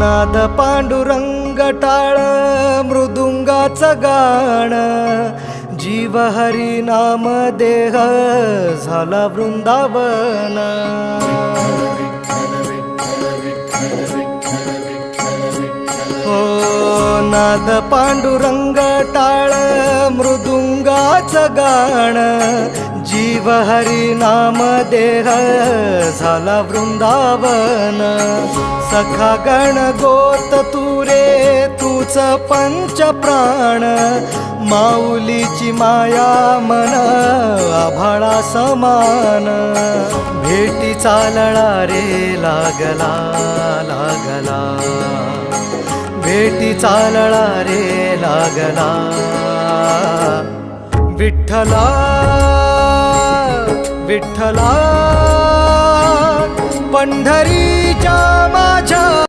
नाद पांडुरंग टाळ मृदुंगाचं गाण, जीव हरी नाम देह झाला वृंदावन. हो नाद पांडुरंग टाळ मृदुंगाचं गाण, जीव हरी नाम देह झाला वृंदावन. सखा गण गोत तू रे तूच पंच प्राण, माऊलीची माया मन आभाळा समान. भेटी चालळा रे लागला लागला, भेटी चालळा रे लागला. विठ्ठला विठ्ठला पंढरीच्या माझ्या